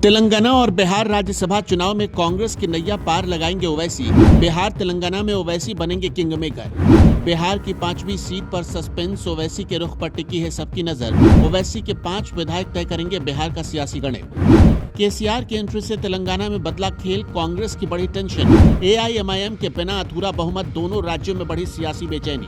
तेलंगाना और बिहार राज्यसभा चुनाव में कांग्रेस की नैया पार लगाएंगे ओवैसी। बिहार तेलंगाना में ओवैसी बनेंगे किंग मेकर। बिहार की 5वीं सीट पर सस्पेंस, ओवैसी के रुख पर टिकी है सबकी नजर। ओवैसी के 5 विधायक तय करेंगे बिहार का सियासी गणित। केसीआर की एंट्री से तेलंगाना में बदला खेल, कांग्रेस की बड़ी टेंशन। एआईएमआईएम के बिना अधूरा बहुमत, दोनों राज्यों में बढ़ी सियासी बेचैनी।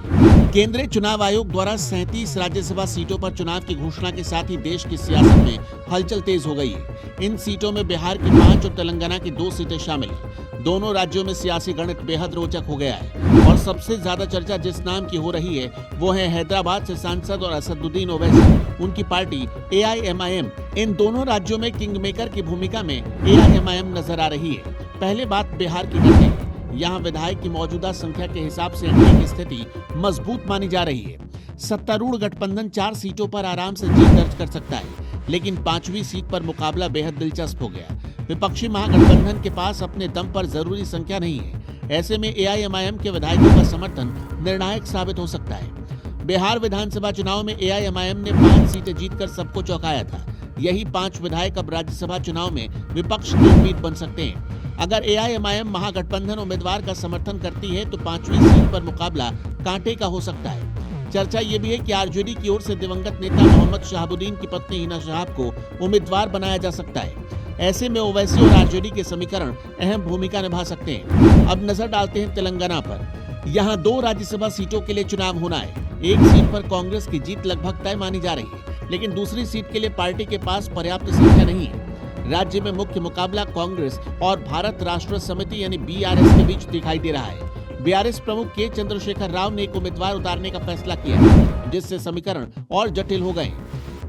केंद्रीय चुनाव आयोग द्वारा 37 राज्यसभा सीटों पर चुनाव की घोषणा के साथ ही देश की सियासत में हलचल तेज हो गई है। इन सीटों में बिहार की 5 और तेलंगाना की 2 सीटें शामिल हैं। दोनों राज्यों में सियासी गणित बेहद रोचक हो गया है और सबसे ज्यादा चर्चा जिस नाम की हो रही है वो है हैदराबाद से सांसद और असदुद्दीन ओवैसी, उनकी पार्टी एआईएमआईएम। इन दोनों राज्यों में किंग मेकर की भूमिका में एआईएमआईएम नजर आ रही है। पहले बात बिहार की करते हैं। यहाँ विधायक की मौजूदा संख्या के हिसाब से एनडीए की स्थिति मजबूत मानी जा रही है। सत्तारूढ़ गठबंधन 4 सीटों पर आराम से जीत दर्ज कर सकता है, लेकिन 5वीं सीट पर मुकाबला बेहद दिलचस्प हो गया। विपक्षी महागठबंधन के पास अपने दम पर जरूरी संख्या नहीं है। ऐसे में एआईएमआईएम के विधायकों का समर्थन निर्णायक साबित हो सकता है। बिहार विधानसभा चुनाव में एआईएमआईएम ने 5 सीटें जीतकर सबको चौंकाया था। यही 5 विधायक अब राज्यसभा चुनाव में विपक्ष की उम्मीद बन सकते हैं। अगर एआईएमआईएम महागठबंधन उम्मीदवार का समर्थन करती है तो 5वीं सीट पर मुकाबला कांटे का हो सकता है। चर्चा ये भी है कि आरजेडी की ओर से दिवंगत नेता मोहम्मद शहाबुद्दीन की पत्नी हिना शहाब को उम्मीदवार बनाया जा सकता है। ऐसे में ओवैसी और आरजेडी के समीकरण अहम भूमिका निभा सकते हैं। अब नजर डालते हैं तेलंगाना पर। यहाँ 2 राज्यसभा सीटों के लिए चुनाव होना है। एक सीट पर कांग्रेस की जीत लगभग तय मानी जा रही है, लेकिन दूसरी सीट के लिए पार्टी के पास पर्याप्त संख्या नहीं है। राज्य में मुख्य मुकाबला कांग्रेस और भारत राष्ट्र समिति यानी बीआरएस के बीच दिखाई दे रहा है। बीआरएस प्रमुख के चंद्रशेखर राव ने एक उम्मीदवार उतारने का फैसला किया, जिससे समीकरण और जटिल हो गए।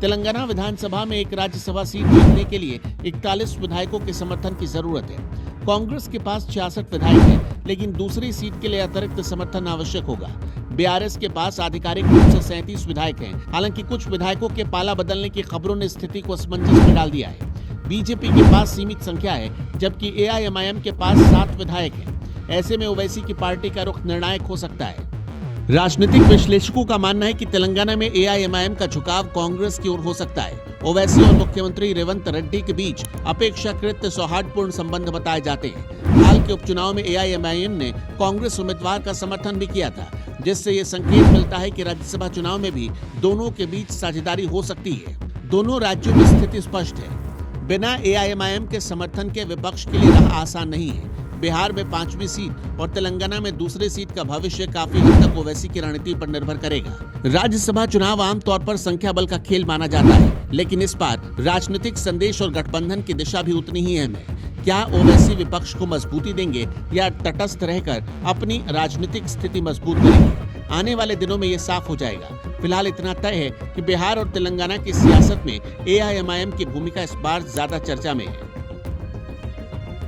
तेलंगाना विधानसभा में एक राज्यसभा सीट जीतने के लिए 41 विधायकों के समर्थन की जरूरत है। कांग्रेस के पास 66 विधायक हैं, लेकिन दूसरी सीट के लिए अतिरिक्त समर्थन आवश्यक होगा। बीआरएस के पास आधिकारिक रूप से 37 विधायक हैं। हालांकि कुछ विधायकों के पाला बदलने की खबरों ने स्थिति को असमंजस में डाल दिया है। बीजेपी के पास सीमित संख्या है, जबकि एआईएमआईएम के पास 7 विधायक हैं। ऐसे में ओवैसी की पार्टी का रुख निर्णायक हो सकता है। राजनीतिक विश्लेषकों का मानना है कि तेलंगाना में एआईएमआईएम का झुकाव कांग्रेस की ओर हो सकता है। ओवैसी और मुख्यमंत्री रेवंत रेड्डी के बीच अपेक्षाकृत सौहार्दपूर्ण संबंध बताए जाते हैं। हाल के उपचुनाव में एआईएमआईएम ने कांग्रेस उम्मीदवार का समर्थन भी किया था, जिससे ये संकेत मिलता है कि राज्यसभा चुनाव में भी दोनों के बीच साझेदारी हो सकती है। दोनों राज्यों में स्थिति स्पष्ट है। बिना एआईएमआईएम के समर्थन के विपक्ष के लिए राह आसान नहीं है। बिहार में 5वीं सीट और तेलंगाना में दूसरी सीट का भविष्य काफी हद तक ओवैसी की रणनीति पर निर्भर करेगा। राज्यसभा चुनाव आमतौर पर संख्या बल का खेल माना जाता है, लेकिन इस बार राजनीतिक संदेश और गठबंधन की दिशा भी उतनी ही अहम है। क्या ओवैसी विपक्ष को मजबूती देंगे या तटस्थ रहकर अपनी राजनीतिक स्थिति मजबूत करेंगे? आने वाले दिनों में ये साफ हो जाएगा। फिलहाल इतना तय है कि बिहार और तेलंगाना की सियासत में एआईएमआईएम की भूमिका इस बार ज्यादा चर्चा में है।